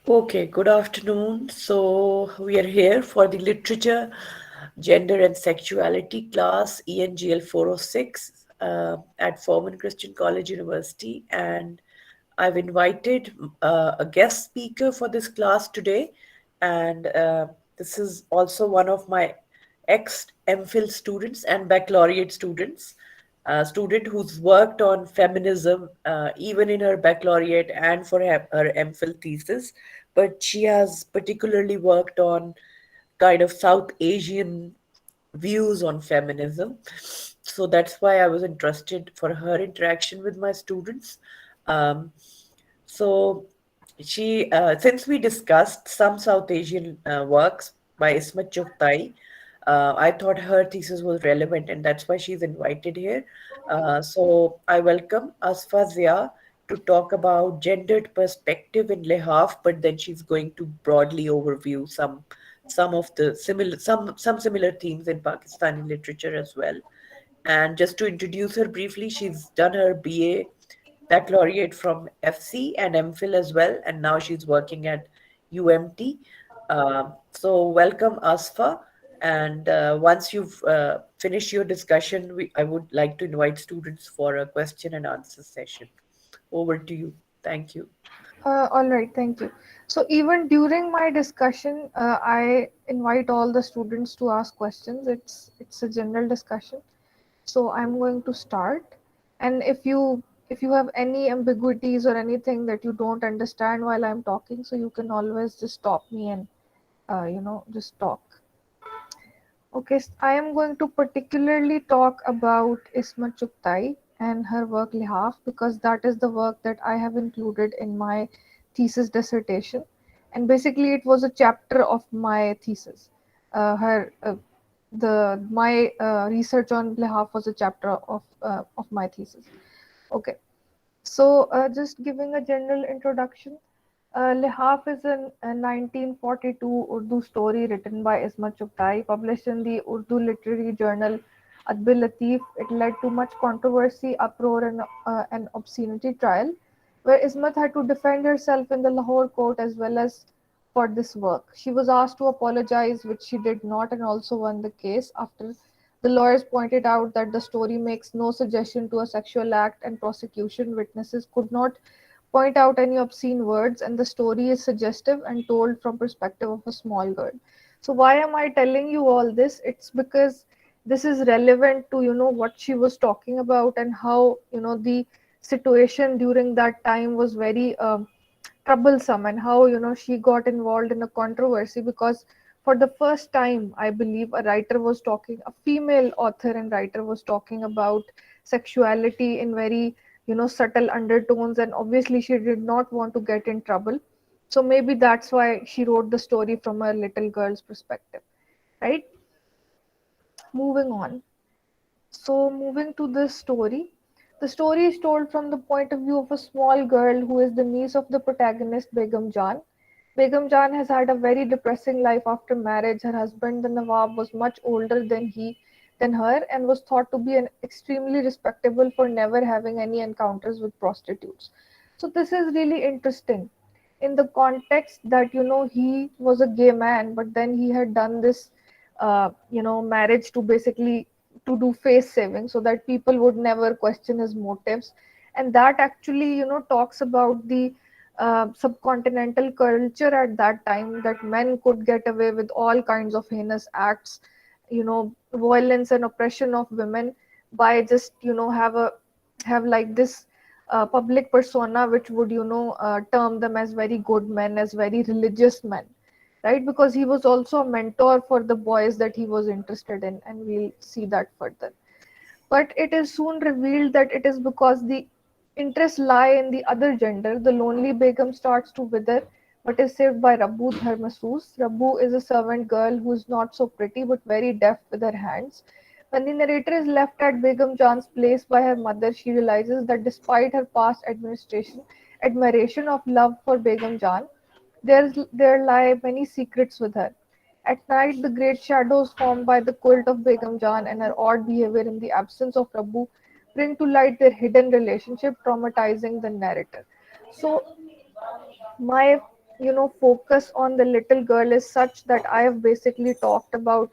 Okay, good afternoon. So, we are here for the Literature, Gender and Sexuality class ENGL 406 at Forman Christian College University. And I've invited a guest speaker for this class today. And this is also one of my ex MPhil students and baccalaureate students, a student who's worked on feminism even in her baccalaureate and for her MPhil thesis, but she has particularly worked on kind of South Asian views on feminism. So that's why I was interested for her interaction with my students. Um, so since we discussed some South Asian works by Ismat Chughtai, I thought her thesis was relevant, and that's why she's invited here. So I welcome Asfa Zia to talk about gendered perspective in Lehaf, but then she's going to broadly overview some of the some similar themes in Pakistani literature as well. And just to introduce her briefly, she's done her BA baccalaureate from FC and MPhil as well, and now she's working at UMT. So welcome, Asfa. And once you've finished your discussion, I would like to invite students for a question and answer session. Over to you. Thank you. All right, thank you. So even during my discussion, I invite all the students to ask questions. It's a general discussion. So I'm going to start, and if you have any ambiguities or anything that you don't understand while I'm talking, so you can always just stop me and just talk. Okay, I am going to particularly talk about Isma Chugtai and her work Lihaf because that is the work that I have included in my thesis dissertation, and basically it was a chapter of my thesis. Her the my research on Lihaf was a chapter of my thesis. Okay, so just giving a general introduction. Lihaf is a 1942 Urdu story written by Ismat Chugtai, published in the Urdu literary journal Adbil Latif. It led to much controversy, uproar, and an obscenity trial, where Ismat had to defend herself in the Lahore court as well as for this work. She was asked to apologize, which she did not, and also won the case after the lawyers pointed out that the story makes no suggestion to a sexual act, and prosecution witnesses could not point out any obscene words, and the story is suggestive and told from perspective of a small girl. So why am I telling you all this? It's because this is relevant to what she was talking about, and how the situation during that time was very troublesome, and how she got involved in a controversy because for the first time, I believe, a female author and writer was talking about sexuality in very subtle undertones, and obviously she did not want to get in trouble. So maybe that's why she wrote the story from a little girl's perspective, right? Moving on. So, moving to the story. The story is told from the point of view of a small girl who is the niece of the protagonist, Begum Jan. Begum Jan has had a very depressing life after marriage. Her husband, the Nawab, was much older than her, and was thought to be an extremely respectable for never having any encounters with prostitutes. So this is really interesting in the context that he was a gay man, but then he had done this marriage to basically to do face saving so that people would never question his motives. And that actually talks about the subcontinental culture at that time, that men could get away with all kinds of heinous acts, violence and oppression of women, by just have like this public persona which would term them as very good men, as very religious men, right? Because he was also a mentor for the boys that he was interested in, and we'll see that further. But it is soon revealed that it is because the interests lie in the other gender. The lonely Begum starts to wither, but is saved by Rabu, her masseuse. Rabu is a servant girl who is not so pretty but very deft with her hands. When the narrator is left at Begum Jan's place by her mother, she realizes that despite her past admiration of love for Begum Jan, there lie many secrets with her. At night, the great shadows formed by the cult of Begum Jan and her odd behavior in the absence of Rabu bring to light their hidden relationship, traumatizing the narrator. So, my focus on the little girl is such that I have basically talked about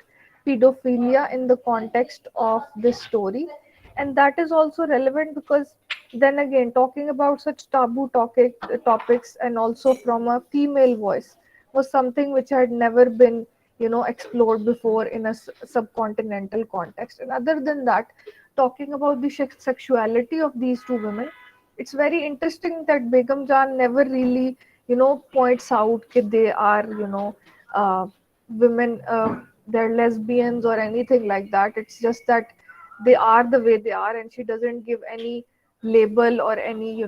pedophilia in the context of this story, and that is also relevant because then again talking about such taboo topics and also from a female voice was something which had never been explored before in a subcontinental context. And other than that, talking about the sexuality of these two women, it's very interesting that Begum Jan never really, points out that they are, uh, women, they're lesbians or anything like that. It's just that they are the way they are, and she doesn't give any label or any,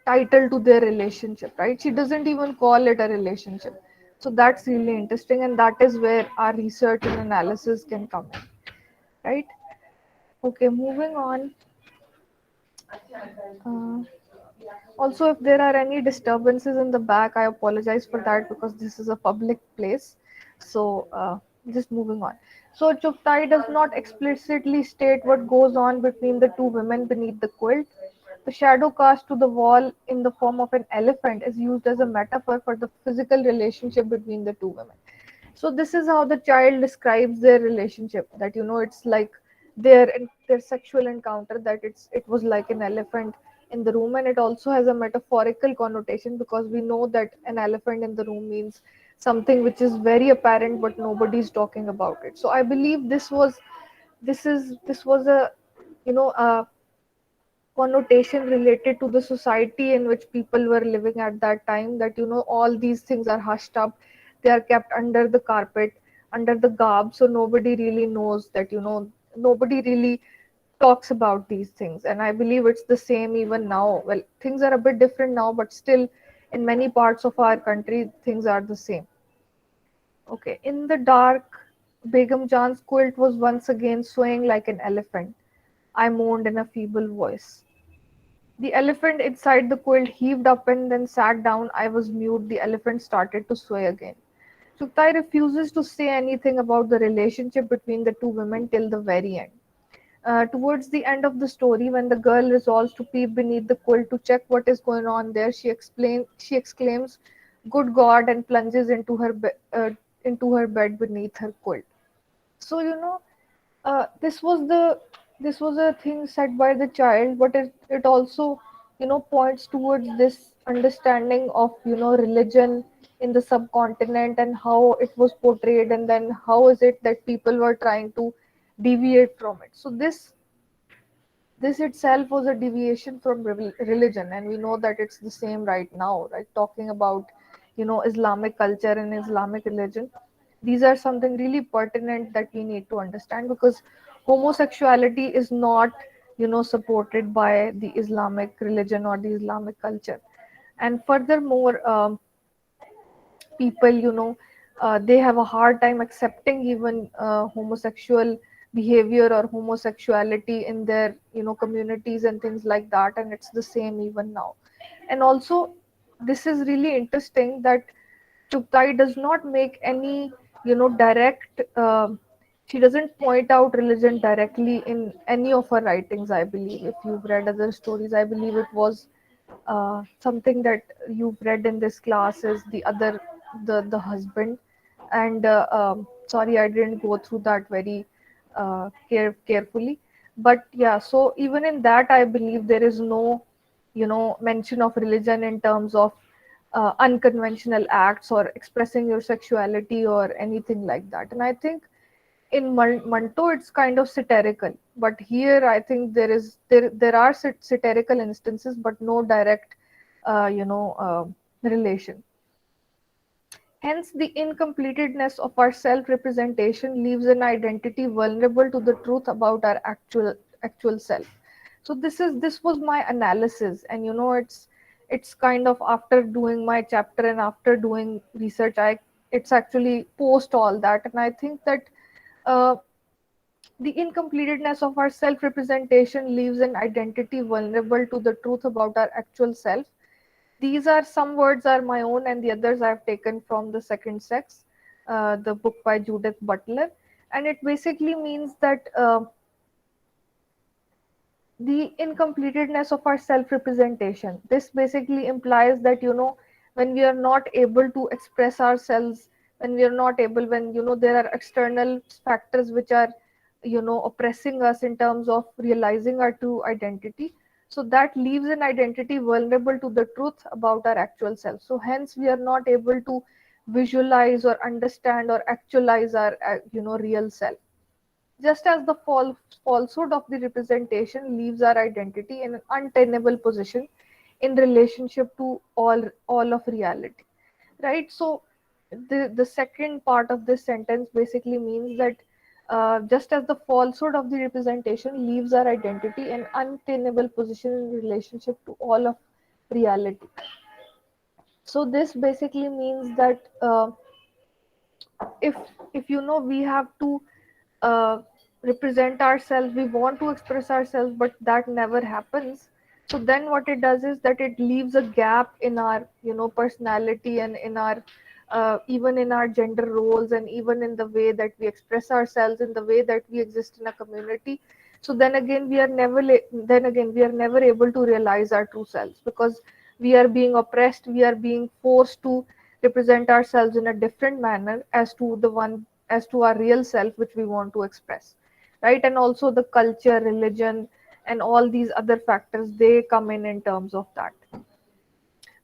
title to their relationship, right? She doesn't even call it a relationship. So that's really interesting, and that is where our research and analysis can come in, right? Okay, moving on. Uh, Also, if there are any disturbances in the back, I apologize for that because this is a public place. So, just moving on. So, Chuptai does not explicitly state what goes on between the two women beneath the quilt. The shadow cast to the wall in the form of an elephant is used as a metaphor for the physical relationship between the two women. So this is how the child describes their relationship, that it's like their sexual encounter, that it was like an elephant in the room. And it also has a metaphorical connotation because we know that an elephant in the room means something which is very apparent but nobody's talking about it. So I believe this was a a connotation related to the society in which people were living at that time, that all these things are hushed up, they are kept under the carpet, under the garb, so nobody really knows that, nobody really talks about these things. And I believe it's the same even now. Well, things are a bit different now, but still in many parts of our country things are the same. Okay, in the dark, Begum Jan's quilt was once again swaying like an elephant. I moaned in a feeble voice. The elephant inside the quilt heaved up and then sat down. I was mute. The elephant started to sway again. Chuktai refuses to say anything about the relationship between the two women till the very end. Towards the end of the story, when the girl resolves to peep beneath the quilt to check what is going on there, she exclaims, "Good God!" and plunges into her bed beneath her quilt. So this was a thing said by the child, but it also points towards this understanding of religion in the subcontinent and how it was portrayed, and then how is it that people were trying to deviate from it. So this itself was a deviation from religion, and we know that it's the same right now, right? Talking about Islamic culture and Islamic religion, these are something really pertinent that we need to understand, because homosexuality is not supported by the Islamic religion or the Islamic culture. And furthermore, people they have a hard time accepting even homosexual behavior or homosexuality in their communities and things like that, and it's the same even now. And also, this is really interesting that Chuptai does not make any direct she doesn't point out religion directly in any of her writings. I believe if you've read other stories, I believe it was something that you've read in this class is the husband. And sorry, I didn't go through that very carefully, but yeah, so even in that I believe there is no mention of religion in terms of unconventional acts or expressing your sexuality or anything like that. And I think in Manto it's kind of satirical, but here I think there are satirical instances, but no direct relation. Hence, the incompletedness of our self-representation leaves an identity vulnerable to the truth about our actual self. So this was my analysis, and it's kind of after doing my chapter and after doing research, I it's actually post all that, and I think that uh, the incompletedness of our self representation leaves an identity vulnerable to the truth about our actual self. These are some words are my own, and the others I've taken from The Second Sex, the book by Judith Butler. And it basically means that the incompleteness of our self representation. This basically implies that, when we are not able to express ourselves, when we are not able, when, there are external factors which are, oppressing us in terms of realizing our true identity. So that leaves an identity vulnerable to the truth about our actual self. So hence, we are not able to visualize or understand or actualize our, real self. Just as the falsehood of the representation leaves our identity in an untenable position in relationship to all of reality, right? So the second part of this sentence basically means that, just as the falsehood of the representation leaves our identity in untenable position in relationship to all of reality. So this basically means that, if we have to uh, represent ourselves, we want to express ourselves, but that never happens. So then what it does is that it leaves a gap in our, personality, and in our, even in our gender roles, and even in the way that we express ourselves, in the way that we exist in a community. So then again we are never able to realize our true selves, because we are being oppressed, we are being forced to represent ourselves in a different manner as to our real self which we want to express, right? And also the culture, religion, and all these other factors, they come in terms of that.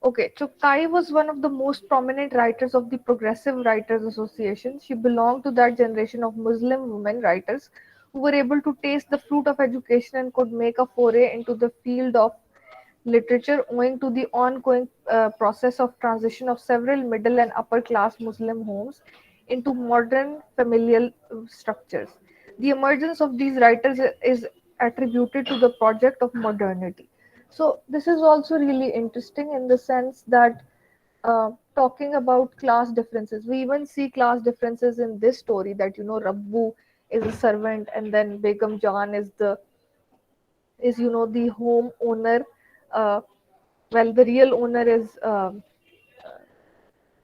Okay, Chuktai was one of the most prominent writers of the Progressive Writers Association. She belonged to that generation of Muslim women writers who were able to taste the fruit of education and could make a foray into the field of literature owing to the ongoing process of transition of several middle and upper class Muslim homes into modern familial structures. The emergence of these writers is attributed to the project of modernity. So, this is also really interesting in the sense that, talking about class differences, we even see class differences in this story, that, Rabbu is a servant, and then Begum Jan is, the home owner. uh, well, the real owner is,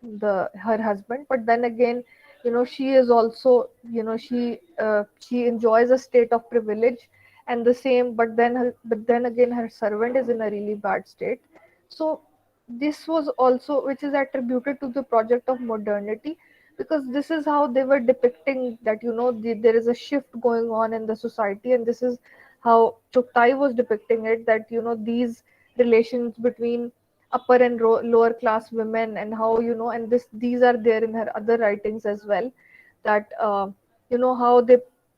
the her husband, but then again, she is also, she enjoys a state of privilege, and the same, but then again her servant is in a really bad state. So this was also, which is attributed to the project of modernity, because this is how they were depicting that, there is a shift going on in the society, and this is how Chuktai was depicting it, that, these relations between upper and lower class women, and how, and these are there in her other writings as well, that, how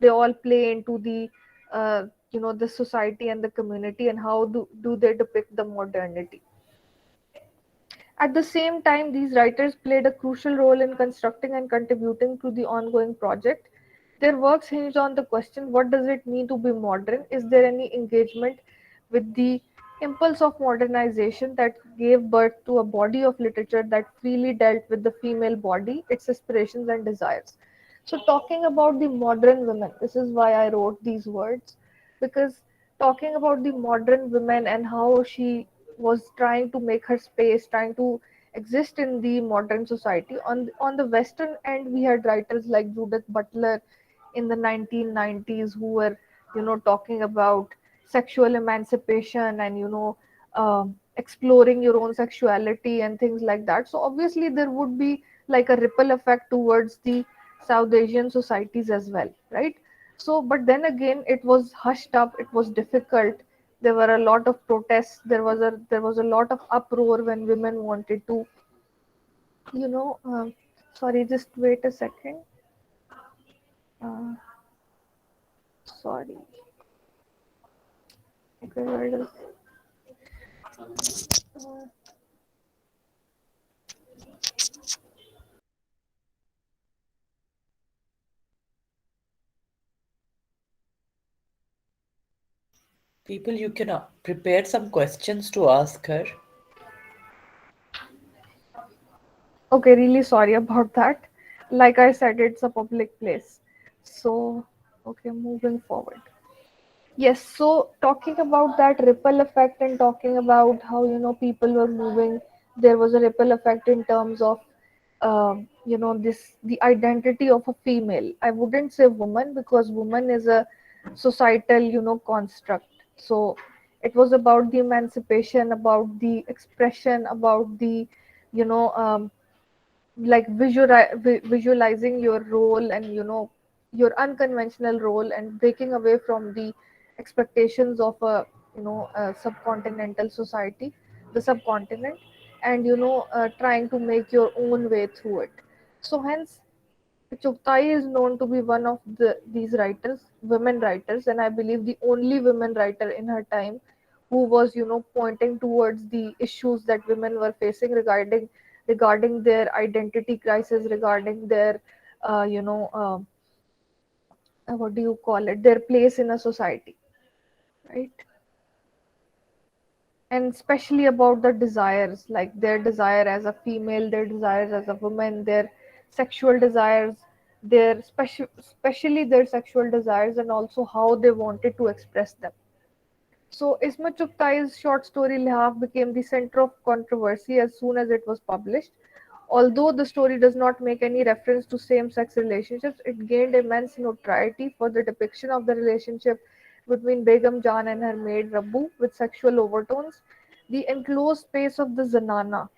they all play into the, the society and the community, and how do they depict the modernity. At the same time, these writers played a crucial role in constructing and contributing to the ongoing project. Their works hinged on the question, what does it mean to be modern? Is there any engagement with the impulse of modernization that gave birth to a body of literature that freely dealt with the female body, its aspirations and desires? So, talking about the modern women, this is why I wrote these words, because talking about the modern women and how she was trying to make her space, trying to exist in the modern society. On the Western end, we had writers like Judith Butler in the 1990s who were, talking about sexual emancipation, and, exploring your own sexuality and things like that. So obviously there would be like a ripple effect towards the South Asian societies as well, right? So, but then again, it was hushed up. It was difficult. There were a lot of protests. There was a lot of uproar when women wanted to, you know. Sorry, just wait a second. Uh, Sorry. Okay, where does uh, People, you can prepare some questions to ask her. Okay, really sorry about that. Like I said, it's a public place. So, okay, moving forward. Yes, so talking about that ripple effect, and talking about how, people were moving, there was a ripple effect in terms of, this the identity of a female. I wouldn't say woman, because woman is a societal, construct. So it was about the emancipation, about the expression, about the, you know, like visualizing your role and, you know, your unconventional role, and breaking away from the expectations of a, you know, a subcontinental society, the subcontinent, and, you know, trying to make your own way through it. So hence Chugtai is known to be one of these writers, women writers, and I believe the only women writer in her time who was, you know, pointing towards the issues that women were facing regarding their identity crisis, regarding their, you know, what do you call it, their place in a society, right? And especially about the desires, like their desire as a female, their desires as a woman, their sexual desires, their especially their sexual desires, and also how they wanted to express them. So Isma Chughai's short story Lihaf became the center of controversy as soon as it was published. Although the story does not make any reference to same-sex relationships, it gained immense notoriety for the depiction of the relationship between Begum Jan and her maid Rabbu with sexual overtones. The enclosed space of the Zanana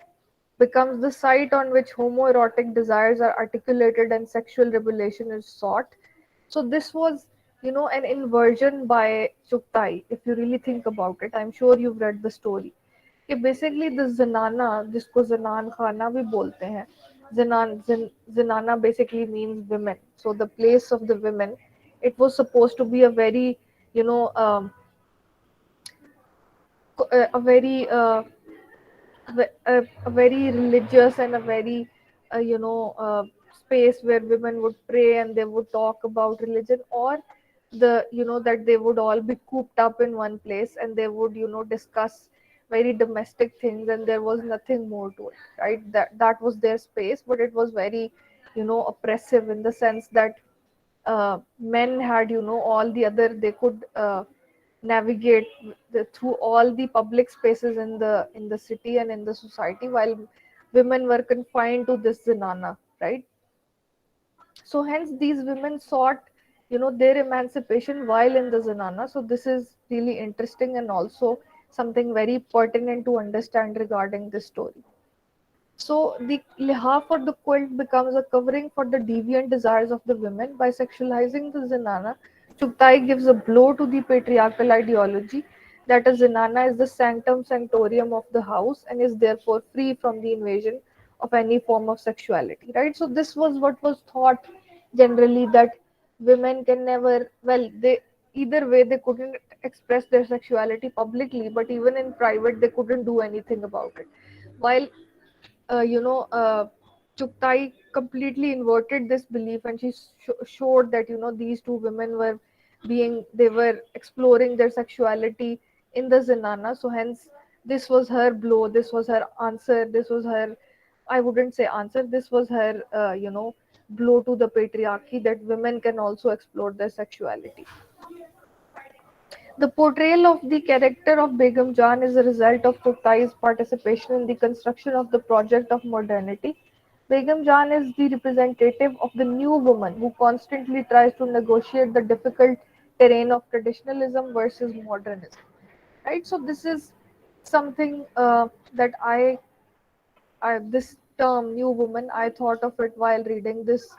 becomes the site on which homoerotic desires are articulated and sexual revelation is sought. So this was, you know, an inversion by Chuktai. If you really think about it, I'm sure you've read the story. कि basically the जनाना, जिसको जनान खाना भी बोलते हैं, जनाना basically means women. So the place of the women, it was supposed to be a very, you know, a very a very religious and a very, you know, space where women would pray and they would talk about religion, or the, you know, that they would all be cooped up in one place and they would, you know, discuss very domestic things, and there was nothing more to it, right? That was their space, but it was very, you know, oppressive in the sense that men had, you know, all the other, they could navigate through all the public spaces in the city and in the society, while women were confined to this zinana, right? So hence these women sought, you know, their emancipation while in the zinana. So this is really interesting and also something very pertinent to understand regarding this story. So the lihaf or the quilt becomes a covering for the deviant desires of the women. By sexualizing the zenana, Chugtai gives a blow to the patriarchal ideology that a zenana is the sanctum sanctorum of the house and is therefore free from the invasion of any form of sexuality. Right. So this was what was thought generally, that women can never, well, they, either way they couldn't express their sexuality publicly, but even in private they couldn't do anything about it. While you know, Chuktai completely inverted this belief, and she showed that, you know, these two women were they were exploring their sexuality in the Zenana. So hence, this was her blow. This was her answer. This was her, I wouldn't say answer. This was her, you know, blow to the patriarchy that women can also explore their sexuality. The portrayal of the character of Begum Jan is a result of Chughai's participation in the construction of the project of modernity. Begum Jan is the representative of the new woman who constantly tries to negotiate the difficult terrain of traditionalism versus modernism. Right? So this is something that this term new woman, I thought of it while reading this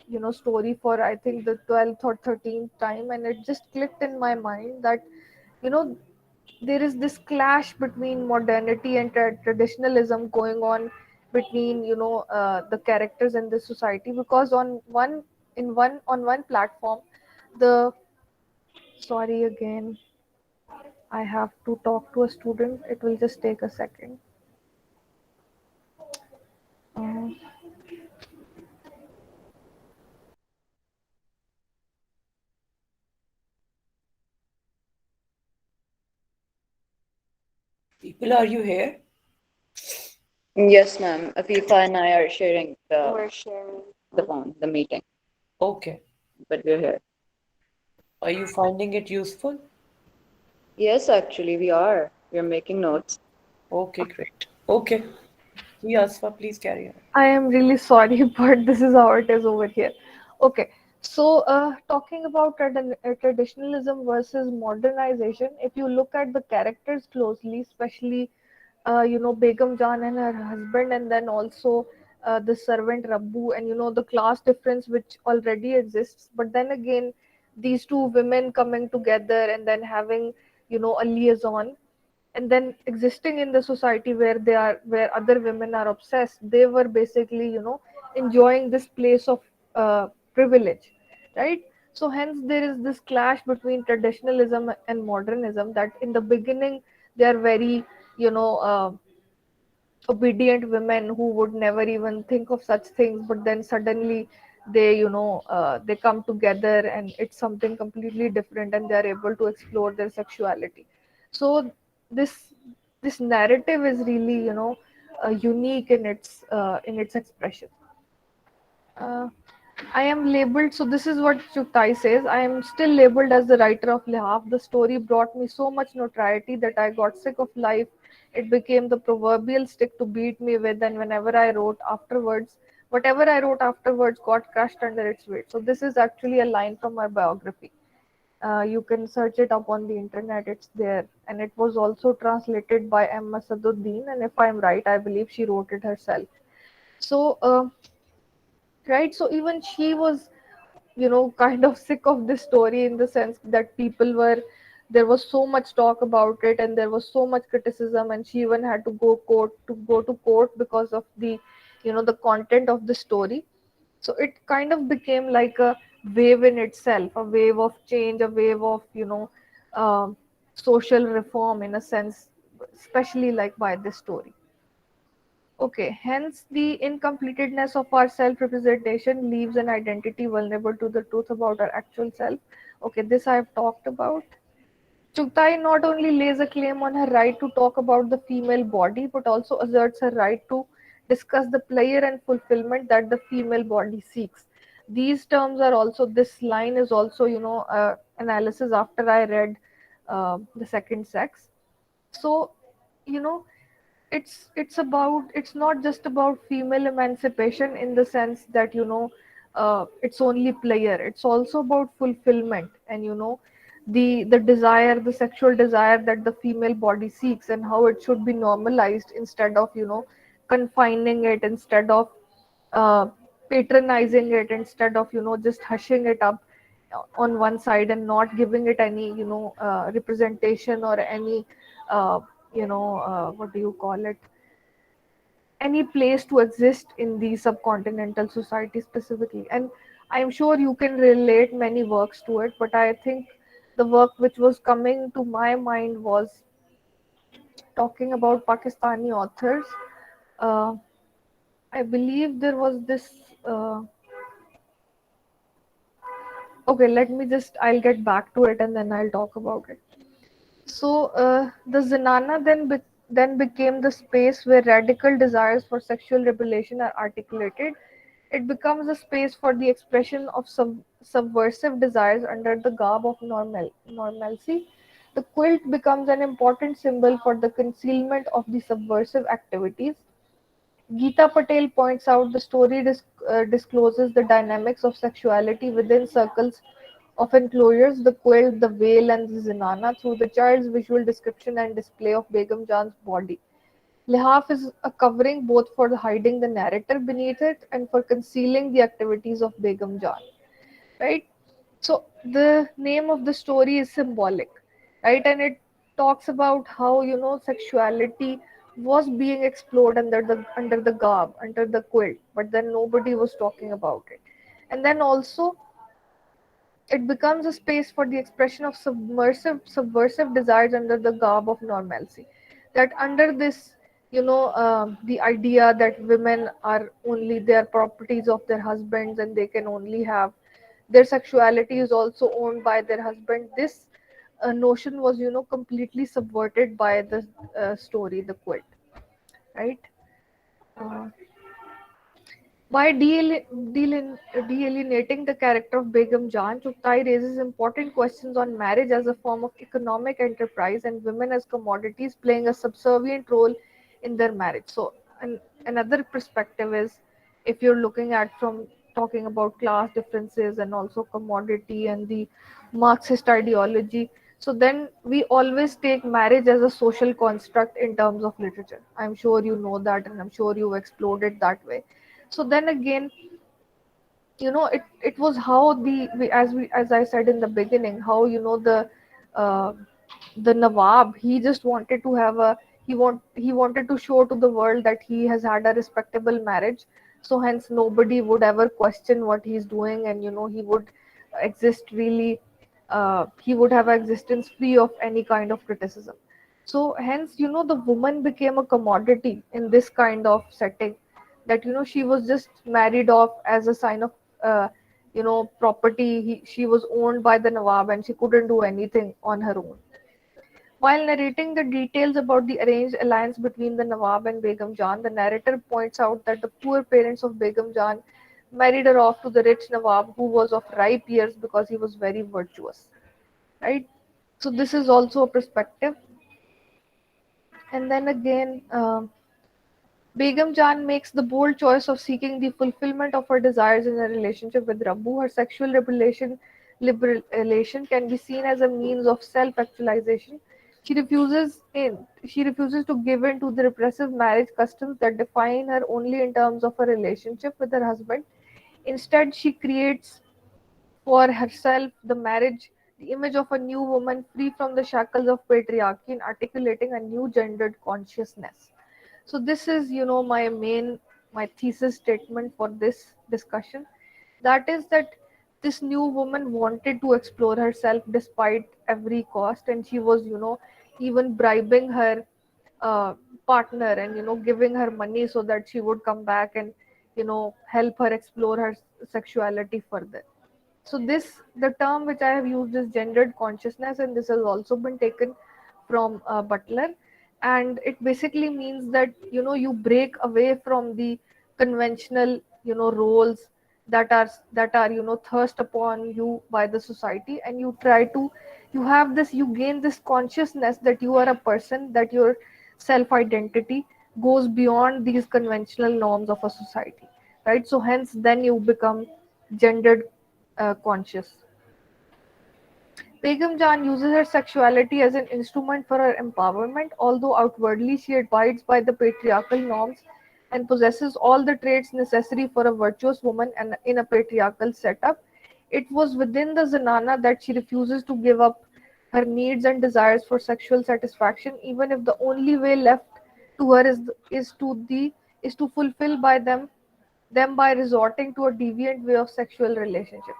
you know, story for I think the 12th or 13th time, and it just clicked in my mind that, you know, there is this clash between modernity and traditionalism going on between, you know, the characters in this society, because on one platform, the, sorry again, I have to talk to a student, it will just take a second. uh, People, are you here? Yes, ma'am. Afifa and I are sharing we're sharing. the phone, the meeting, Okay. but we're here. Are you finding it useful? Yes, actually, we are. We're making notes. Okay, great. Okay. Yes, please carry on. I am really sorry, but this is how it is over here. Okay. So, talking about traditionalism versus modernization, if you look at the characters closely, especially Begum Jan and her husband, and then also the servant Rabbu, and the class difference which already exists. But then again, these two women coming together and then having a liaison, and then existing in the society where other women are obsessed. They were basically enjoying this place of privilege, right? So hence there is this clash between traditionalism and modernism, that in the beginning they are very you know uh, obedient women who would never even think of such things, but then suddenly they come together and it's something completely different, and they are able to explore their sexuality. So this this narrative is really unique in its expression. uh, I am labeled, so this is what Chuktai says. I am still labeled as the writer of Lihaf. The story brought me so much notoriety that I got sick of life. It became the proverbial stick to beat me with, and whatever I wrote afterwards got crushed under its weight. So, this is actually a line from my biography. You can search it up on the internet, it's there. And it was also translated by Emma Saduddin, and if I'm right, I believe she wrote it herself. So, right, so even she was kind of sick of this story, in the sense that there was so much talk about it and there was so much criticism, and she even had to go to court because of the content of the story. So it kind of became like a wave in itself, a wave of change, a wave of um social reform, in a sense, especially like by this story. Okay, hence the incompleteness of our self representation leaves an identity vulnerable to the truth about our actual self. Okay, this I have talked about. Chugtai not only lays a claim on her right to talk about the female body, but also asserts her right to discuss the pleasure and fulfillment that the female body seeks. These terms are also, this line is also, analysis after I read The Second Sex. So, you know, it's not just about female emancipation in the sense that it's only pleasure. It's also about fulfillment, and the desire, the sexual desire that the female body seeks, and how it should be normalized instead of confining it, instead of uh, patronizing it, instead of just hushing it up on one side and not giving it any representation, or any what do you call it, any place to exist in the subcontinental society specifically. And I'm sure you can relate many works to it, but I think the work which was coming to my mind was talking about Pakistani authors. uh, I believe there was this okay, let me just, I'll get back to it and then I'll talk about it. So the Zenana then became the space where radical desires for sexual revelation are articulated. It becomes a space for the expression of subversive desires under the garb of normalcy. The quilt becomes an important symbol for the concealment of the subversive activities. Geeta Patel points out the story discloses the dynamics of sexuality within circles of enclosures, the quilt, the veil, and the zenana, through the child's visual description and display of Begum Jan's body. Lihaf is a covering both for hiding the narrator beneath it and for concealing the activities of Begum Jan, right? So the name of the story is symbolic, right? And it talks about how sexuality was being explored under the garb, under the quilt, but then nobody was talking about it. And then also it becomes a space for the expression of subversive desires under the garb of normalcy. That under this, the idea that women are only their properties of their husbands and they can only have their sexuality is also owned by their husband. This notion was, completely subverted by the story, The Quilt, right? Uh, By delineating the character of Begum Jan, Chugtai raises important questions on marriage as a form of economic enterprise and women as commodities playing a subservient role in their marriage. So, another perspective is, if you're looking at from talking about class differences and also commodity and the Marxist ideology. So then we always take marriage as a social construct in terms of literature. I'm sure you know that, and I'm sure you've explored it that way. So then again, it was how as I said in the beginning, how uh, the Nawab, he just wanted to have a he wanted to show to the world that he has had a respectable marriage, so hence nobody would ever question what he's doing, and he would exist really, he would have existence free of any kind of criticism. So hence, the woman became a commodity in this kind of setting, that she was just married off as a sign of property. She was owned by the Nawab and she couldn't do anything on her own. While narrating the details about the arranged alliance between the Nawab and Begum Jan, the narrator points out that the poor parents of Begum Jan married her off to the rich Nawab, who was of ripe years because he was very virtuous. Right? So this is also a perspective. And then again, Begum Jan makes the bold choice of seeking the fulfillment of her desires in a relationship with Rabbu. Her sexual liberation can be seen as a means of self-actualization. She refuses to give in to the repressive marriage customs that define her only in terms of her relationship with her husband. Instead, she creates for herself the image of a new woman free from the shackles of patriarchy and articulating a new gendered consciousness. So this is, my thesis statement for this discussion. That is that this new woman wanted to explore herself despite every cost, and she was, even bribing her uh, partner and giving her money so that she would come back and help her explore her sexuality further. So this, the term which I have used is gendered consciousness, and this has also been taken from Butler, and it basically means that you break away from the conventional roles that are thrust upon you by the society, and you gain this consciousness that you are a person, that your self identity goes beyond these conventional norms of a society, right? So hence then you become gendered conscious. Begum Jan uses her sexuality as an instrument for her empowerment, although outwardly she abides by the patriarchal norms and possesses all the traits necessary for a virtuous woman and in a patriarchal setup. It was within the Zanana that she refuses to give up her needs and desires for sexual satisfaction, even if the only way left to her is to fulfill by them by resorting to a deviant way of sexual relationship.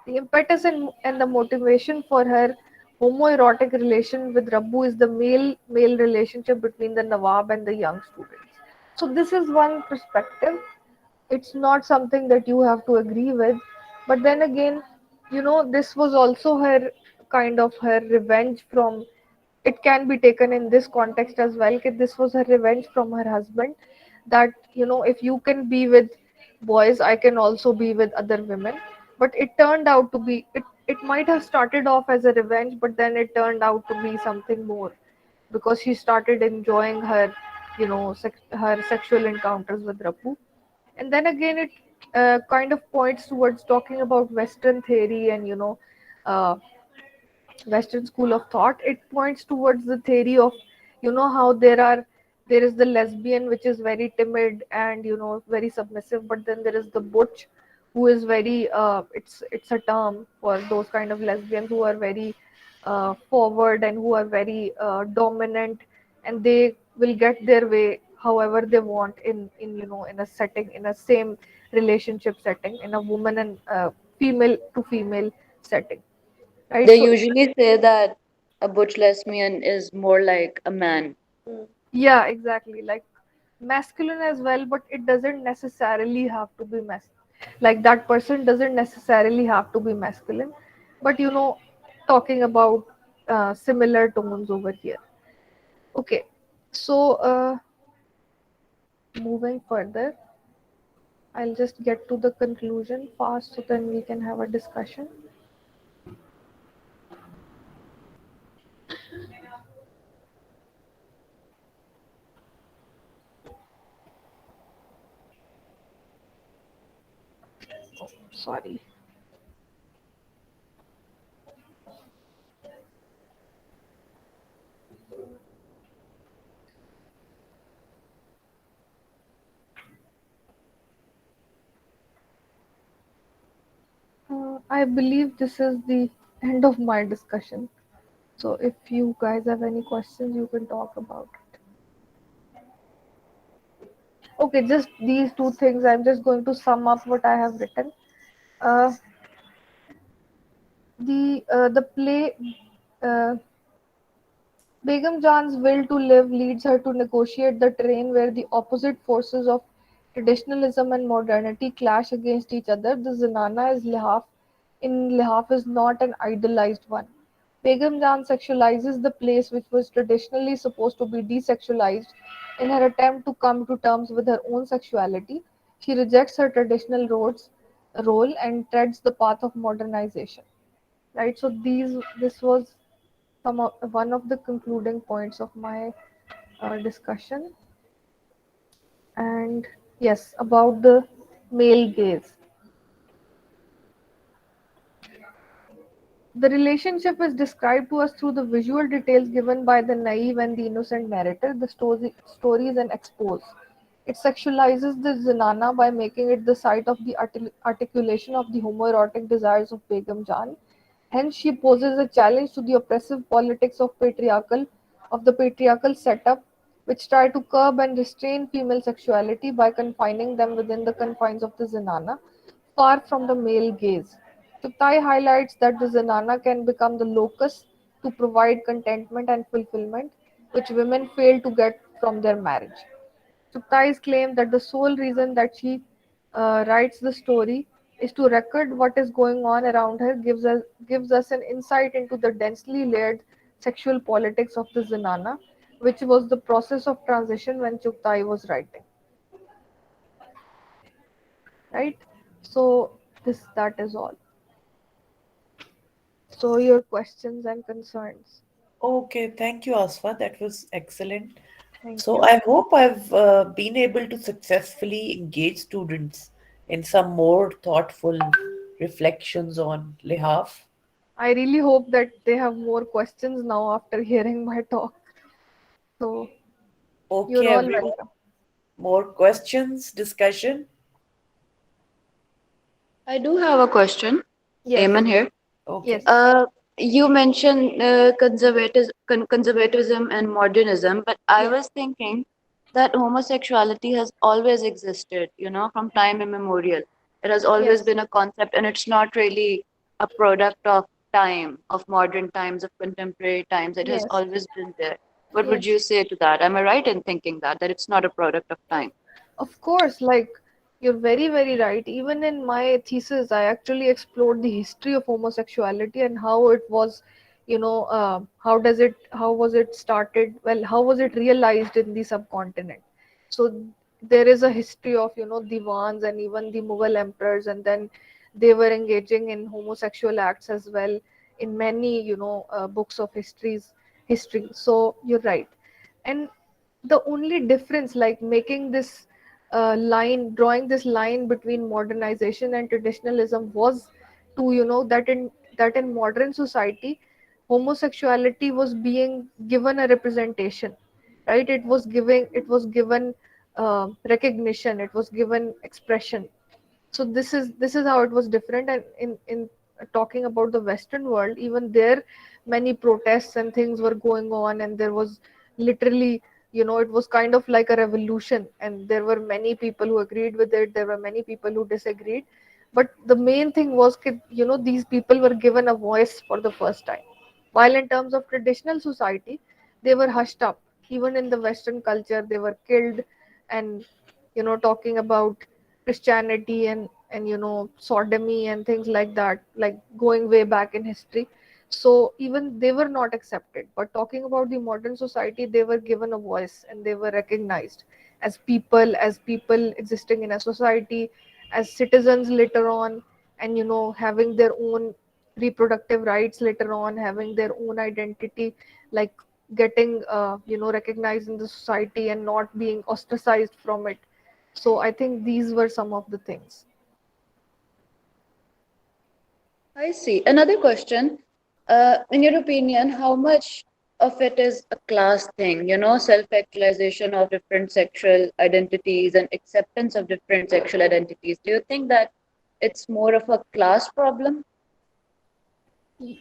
The impetus and the motivation for her homoerotic relation with Rabbu is the male relationship between the Nawab and the young students. So this is one perspective. It's not something that you have to agree with, but then again, this was also her kind of her revenge from, it can be taken in this context as well, that this was her revenge from her husband, that if you can be with boys, I can also be with other women. But it turned out to be, it might have started off as a revenge, but then it turned out to be something more, because she started enjoying her her sexual encounters with Rapu. And then again, it kind of points towards talking about Western theory and uh, Western school of thought. It points towards the theory of, how there is the lesbian, which is very timid and very submissive, but then there is the butch, who is very it's a term for those kind of lesbians who are very forward and who are very dominant, and they will get their way however they want in a setting, in a same relationship setting, in a woman and female to female setting, right? They So usually say that a butch lesbian is more like a man. yeah, exactly. Like masculine as well, but it doesn't necessarily have to be like that person doesn't necessarily have to be masculine. But talking about similar tones over here. Okay, so moving further, I'll just get to the conclusion fast so then we can have a discussion. Sorry. I believe this is the end of my discussion. So if you guys have any questions, you can talk about it. Okay, just these two things. I'm just going to sum up what I have written. Uh, the play. Uh, Begum Jan's will to live leads her to negotiate the terrain where the opposite forces of traditionalism and modernity clash against each other. The Zanana is Lihaf in Lihaf is not an idealized one. Begum Jan sexualizes the place which was traditionally supposed to be desexualized in her attempt to come to terms with her own sexuality. She rejects her traditional role and treads the path of modernization. Right. So this was one of the concluding points of my discussion. And yes, about the male gaze. The relationship is described to us through the visual details given by the naive and the innocent narrator. The stories and expose. It sexualizes the Zanana by making it the site of the articulation of the homoerotic desires of Begum Jan. Hence, she poses a challenge to the oppressive politics of the patriarchal setup, which try to curb and restrain female sexuality by confining them within the confines of the Zenana, far from the male gaze. Tuktai highlights that the Zenana can become the locus to provide contentment and fulfillment, which women fail to get from their marriage. Suktai's claim that the sole reason that she writes the story is to record what is going on around her gives us an insight into the densely layered sexual politics of the Zenana, which was the process of transition when Chuktai was writing. Right? So this that is all. So your questions and concerns. Okay, thank you, Asfa. That was excellent. Thank So you. I hope I've been able to successfully engage students in some more thoughtful reflections on Lehaf. I really hope that they have more questions now after hearing my talk. So Okay, you're all everyone. welcome. More questions, discussion? I do have a question. Yes. Eamon here. Okay. Yes. You mentioned conservatism and modernism, but I Yes. was thinking that homosexuality has always existed, from time immemorial. It has always Yes. been a concept, and it's not really a product of time, of modern times, of contemporary times. It has Yes. always been there. What would Yes. you say to that? Am I right in thinking that it's not a product of time? Of course, like you're very, very right. Even in my thesis, I actually explored the history of homosexuality and how it was, how was it started? Well, how was it realized in the subcontinent? So there is a history of, divans and even the Mughal emperors, and then they were engaging in homosexual acts as well in many, books of history. So you're right. And the only difference, like making this drawing this line between modernization and traditionalism, was to that in modern society homosexuality was being given a representation, right? It was given recognition, it was given expression. So this is how it was different. And in talking about the Western world, even there many protests and things were going on, and there was literally, it was kind of like a revolution, and there were many people who agreed with it, there were many people who disagreed. But the main thing was that, these people were given a voice for the first time, while in terms of traditional society they were hushed up. Even in the Western culture they were killed. And talking about Christianity and sodomy and things like that, like going way back in history. So even they were not accepted. But talking about the modern society, they were given a voice and they were recognized as people existing in a society, as citizens later on, and having their own reproductive rights later on, having their own identity, like getting recognized in the society and not being ostracized from it. So I think these were some of the things. I see. Another question. In your opinion, how much of it is a class thing, self-actualization of different sexual identities and acceptance of different sexual identities? Do you think that it's more of a class problem?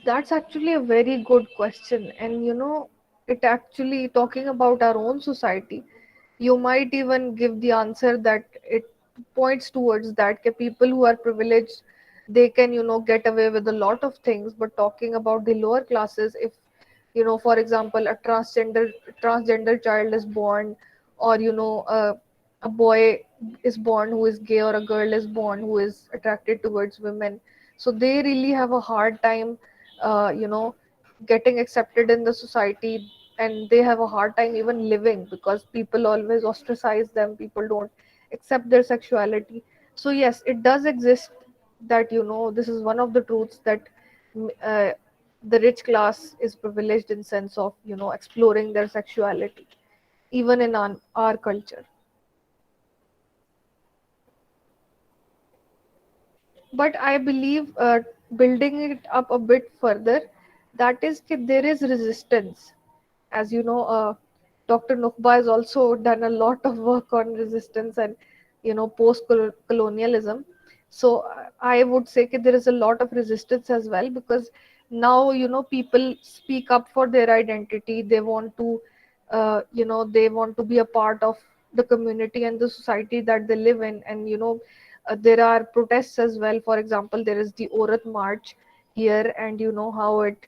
That's actually a very good question. And it actually talking about our own society, you might even give the answer that it points towards that okay, people who are privileged, they can, get away with a lot of things. But talking about the lower classes, if for example, a transgender child is born, or a boy is born who is gay, or a girl is born who is attracted towards women, so they really have a hard time uh, you know getting accepted in the society, and they have a hard time even living because people always ostracize them, people don't accept their sexuality. So yes, it does exist, that this is one of the truths, that uh, the rich class is privileged in sense of exploring their sexuality even in our culture. But I believe, building it up a bit further, that is that there is resistance. As you know, Dr. Nukba has also done a lot of work on resistance and post colonialism. So I would say that there is a lot of resistance as well, because now people speak up for their identity. They want to they want to be a part of the community and the society that they live in. And there are protests as well. For example, there is the Aurat March here, and you know how it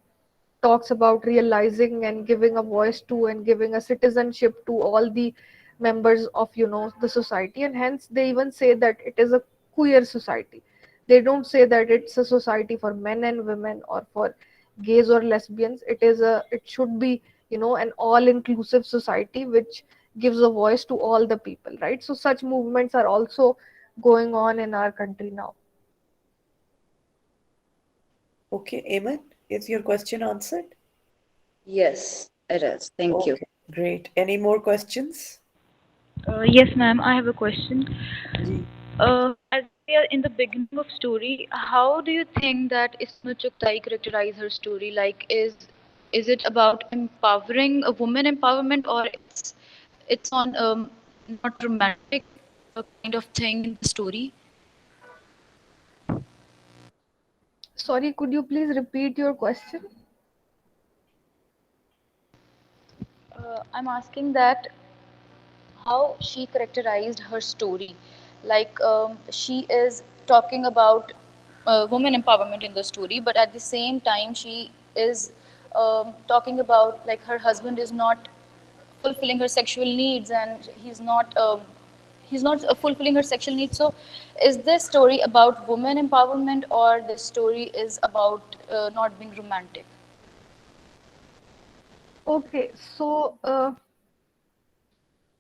talks about realizing and giving a voice to and giving a citizenship to all the members of the society. And hence they even say that it is a queer society. They don't say that it's a society for men and women or for gays or lesbians. It should be an all inclusive society which gives a voice to all the people, right? So such movements are also going on in our country now. Okay, Eamon, is your question answered? Yes, it is. Thank you. Okay, great. Any more questions? Yes, ma'am. I have a question. Ji. As we are in the beginning of story, how do you think that Isma Chugtai characterize her story? Like, is it about empowering a woman empowerment, or it's on not romantic kind of thing in the story? Sorry, could you please repeat your question? I'm asking that how she characterized her story. Like she is talking about women empowerment in the story, but at the same time she is talking about like her husband is not fulfilling her sexual needs, and he's not fulfilling her sexual needs. So is this story about women empowerment, or this story is about not being romantic? Okay, so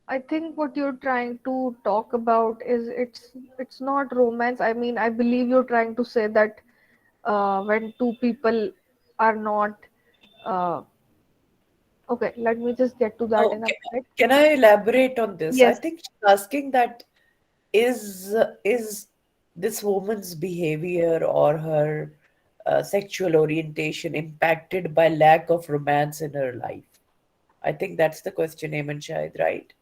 I think what you're trying to talk about is it's not romance. I mean, I believe you're trying to say that when two people are not uh, okay, let me just get to that Oh, in a minute. can I elaborate on this? I Yes. think she's asking that is this woman's behavior or her sexual orientation impacted by lack of romance in her life? I think that's the question, Eamon Shahid, right?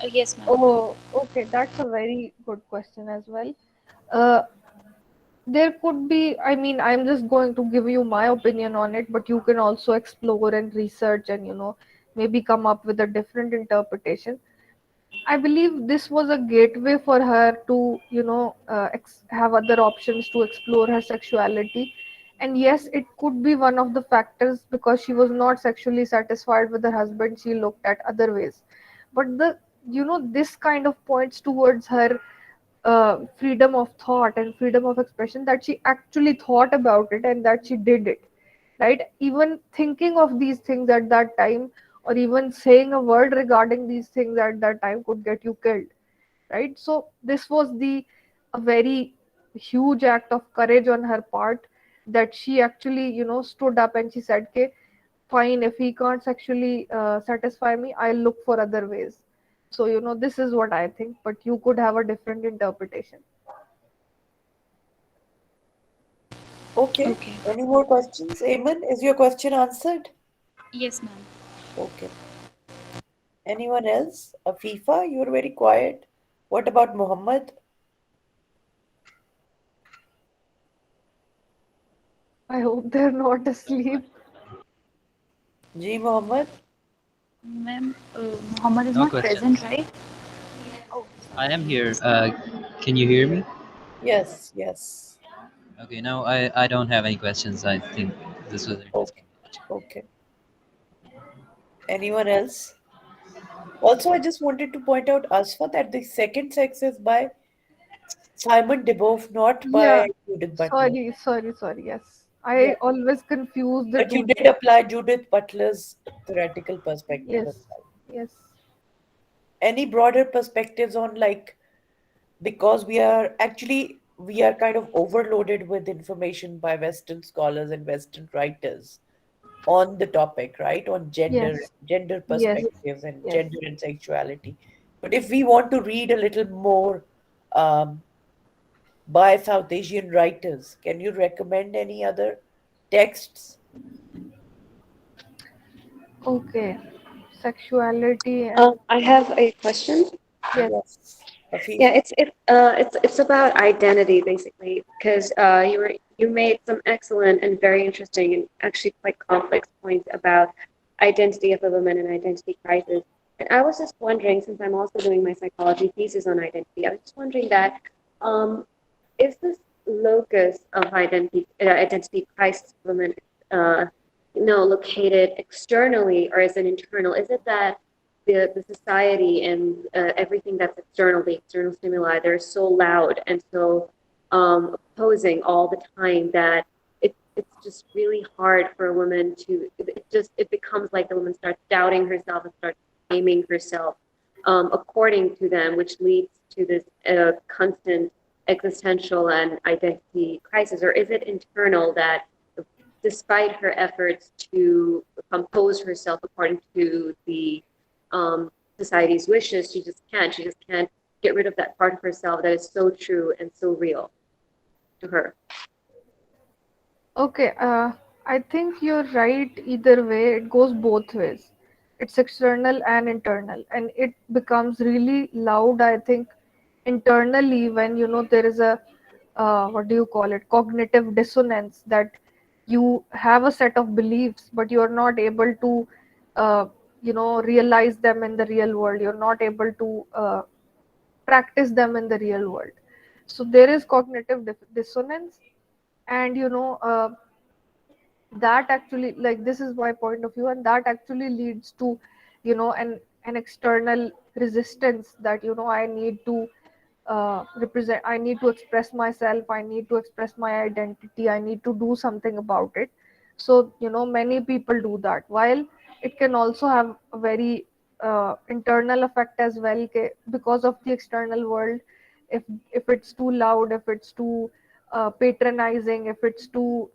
Yes, ma'am. Oh, okay, that's a very good question as well. Uh, there could be, I mean, I'm just going to give you my opinion on it, but you can also explore and research and maybe come up with a different interpretation. I believe this was a gateway for her to, have other options to explore her sexuality. And yes, it could be one of the factors, because she was not sexually satisfied with her husband. She looked at other ways. But this kind of points towards her freedom of thought and freedom of expression, that she actually thought about it and that she did it, right? Even thinking of these things at that time, or even saying a word regarding these things at that time, could get you killed, right? So this was the a very huge act of courage on her part, that she actually stood up and she said, okay, fine, if he can't sexually satisfy me, I'll look for other ways. So this is what I think, but you could have a different interpretation. Okay. Okay. Any more questions? Amen, is your question answered? Yes, ma'am. Okay. Anyone else? Afifa, you're very quiet. What about Muhammad? I hope they're not asleep. Ji Muhammad? Ma'am, Muhammad is No not present, questions. right? Oh, I sorry. am here. Can you hear me? Yes, yes. Okay, no, I don't have any questions. I think this was Okay, interesting. okay. Anyone else? Also, I just wanted to point out, Asfa, that the second sex is by Simon de Beauvoir, not Yeah, by Judith Butler. sorry. Yes, Yeah, I always confuse the but you two did things. apply Judith Butler's theoretical perspective Yes, as well. yes. Any broader perspectives on, like, because we are kind of overloaded with information by Western scholars and Western writers on the topic, right? On Yes, gender yes, perspectives and yes. gender and sexuality. But if we want to read a little more um, by South Asian writers, can you recommend any other texts? Okay. Sexuality and I have a question. yes, Yes, Yeah, Afifa. it's about identity basically, because you made some excellent and very interesting and actually quite complex points about identity of a woman and identity crisis. And I was just wondering, since I'm also doing my psychology thesis on identity, I was just wondering that um, is this locus of identity crisis of women uh, located externally or is it internal? Is it that the society and everything that's external, the external stimuli, they're so loud and so opposing all the time that it's just really hard for a woman to, it becomes like the woman starts doubting herself and starts blaming herself according to them, which leads to this constant existential and identity crisis? Or is it internal that despite her efforts to compose herself according to the um, society's wishes, she just can't get rid of that part of herself that is so true and so real to her? okay. I think you're right either way. It goes both ways. It's external and internal, and it becomes really loud, I think, internally when there is a what do you call it, cognitive dissonance, that you have a set of beliefs but you're not able to uh, realize them in the real world. You're not able to practice them in the real world. So there is cognitive dissonance, and that actually, like, this is my point of view, and that actually leads to an external resistance, that I need to represent, I need to express myself, I need to express my identity, I need to do something about it. So many people do that, while it can also have a very internal effect as well, because of the external world. If it's too loud, if it's too patronizing, if it's too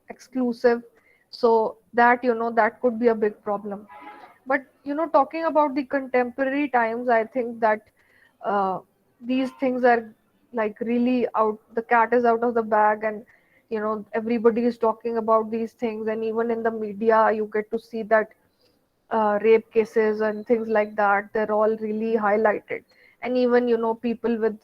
exclusive, so that that could be a big problem. But talking about the contemporary times, I think that uh, these things are like really out, the cat is out of the bag, and everybody is talking about these things, and even in the media you get to see that rape cases and things like that, they're all really highlighted. And even people with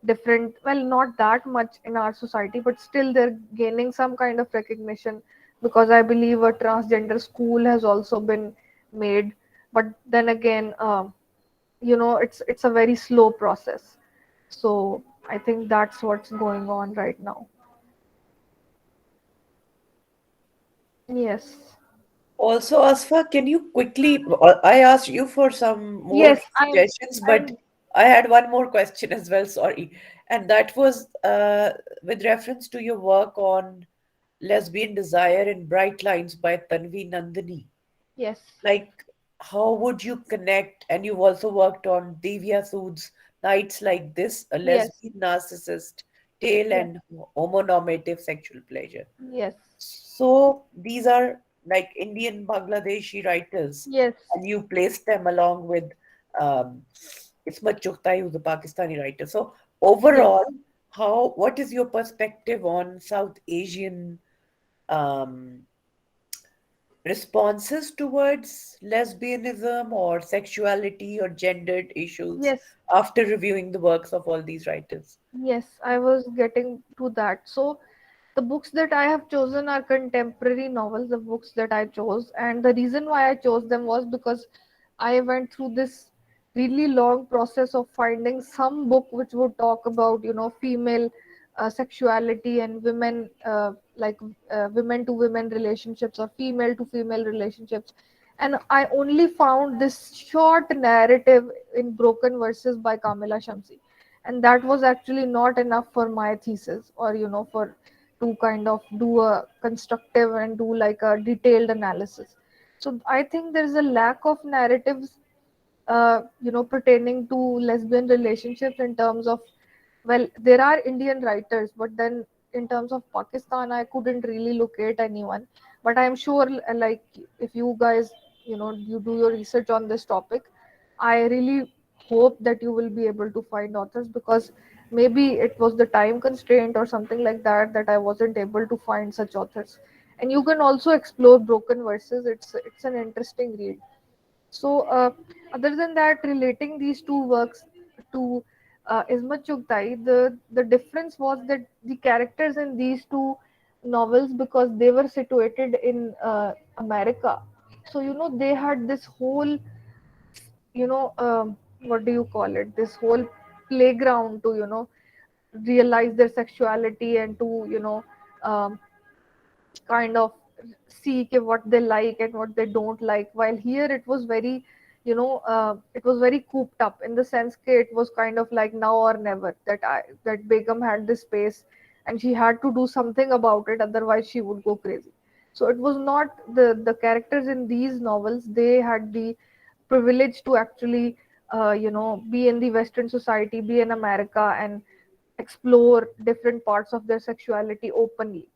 different, well, not that much in our society, but still they're gaining some kind of recognition, because I believe a transgender school has also been made. But then again, it's a very slow process. So I think that's what's going on right now. Yes, Also, Asfa, can you quickly? I asked you for some more yes, suggestions, but I'm I had one more question as well. Sorry, and that was with reference to your work on lesbian desire in Bright Lines by Tanvi Nandini. yes, Like, how would you connect? And you've also worked on Divya Sood's Nights Like This, a yes, lesbian narcissist tale yes, and homonormative sexual pleasure. yes, So these are like Indian Bangladeshi writers, yes, and you placed them along with um, Ismat Chughtai, who's a Pakistani writer. So yes, overall, what is your perspective on South Asian um, responses towards lesbianism or sexuality or gendered issues Yes, after reviewing the works of all these writers? yes, I was getting to that. So the books that I have chosen are contemporary novels, the books that I chose. And the reason why I chose them was because I went through this really long process of finding some book which would talk about, female sexuality and women, women to women relationships or female to female relationships. And I only found this short narrative in Broken Verses by Kamila Shamsi. And that was actually not enough for my thesis, or, for to kind of do a constructive and do like a detailed analysis. So I think there is a lack of narratives, pertaining to lesbian relationships in terms of, well, there are Indian writers, but then in terms of Pakistan, I couldn't really locate anyone. But I'm sure, like, if you guys, you do your research on this topic, I really hope that you will be able to find authors, because maybe it was the time constraint or something like that that I wasn't able to find such authors. And you can also explore Broken Verses. It's an interesting read. So, other than that, relating these two works to Ismat Chugtai, the difference was that the characters in these two novels, because they were situated in America, so they had this whole, what do you call it? This whole playground to realize their sexuality and to um, kind of see what they like and what they don't like, while here it was very, it was very cooped up, in the sense that it was kind of like now or never, that Begum had this space and she had to do something about it, otherwise she would go crazy. So it was not the characters in these novels, they had the privilege to actually be in the Western society, be in America, and explore different parts of their sexuality openly.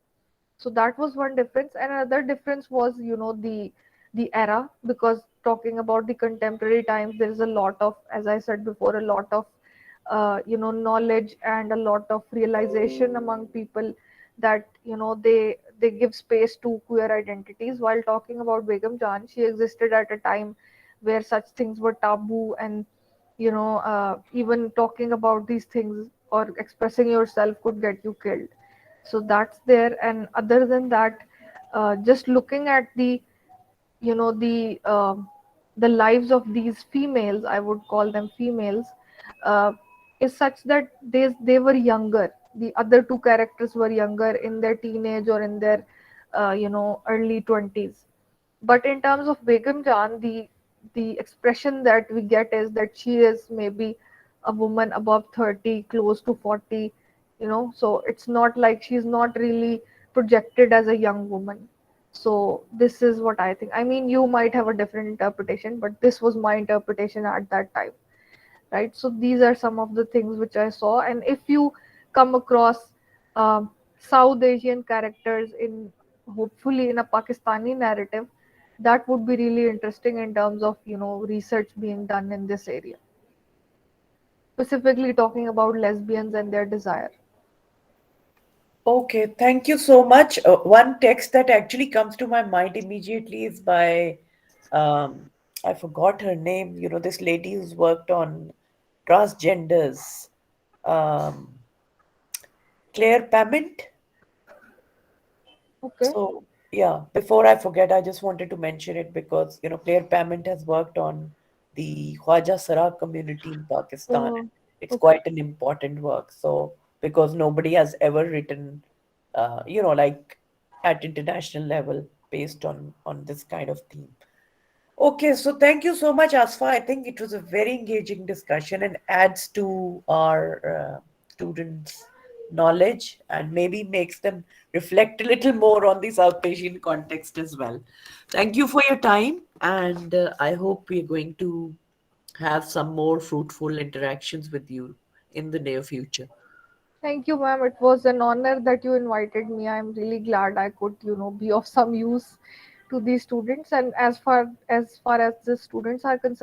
So that was one difference. And another difference was, the era, because talking about the contemporary times, there is a lot of, as I said before, a lot of knowledge and a lot of realization among people, that they give space to queer identities. While talking about Begum Jan, she existed at a time where such things were taboo, and even talking about these things or expressing yourself could get you killed. So that's there. And other than that, just looking at the lives of these females, I would call them females, uh, is such that they were younger. The other two characters were younger, in their teenage or in their early 20s. But in terms of Begum Jan, the expression that we get is that she is maybe a woman above 30, close to 40, so it's not like she's not really projected as a young woman. So this is what I think. I mean, you might have a different interpretation, but this was my interpretation at that time, right? So these are some of the things which I saw. And if you come across South Asian characters in, hopefully in a Pakistani narrative, that would be really interesting in terms of research being done in this area, specifically talking about lesbians and their desire. Okay, thank you so much. One text that actually comes to my mind immediately is by, um, I forgot her name, this lady who's worked on transgenders, um, Claire Pament. Okay. So, yeah, before I forget, I just wanted to mention it because, Claire Pament has worked on the Khwaja Sara community in Pakistan. uh, It's okay. quite an important work. So, because nobody has ever written, like at international level based on this kind of theme. Okay, so thank you so much, Asfa. I think it was a very engaging discussion and adds to our students' knowledge and maybe makes them reflect a little more on the South Asian context as well. Thank you for your time, and I hope we're going to have some more fruitful interactions with you in the near future. Thank you, ma'am. It was an honor that you invited me. I'm really glad I could, be of some use to these students. And as far as the students are concerned,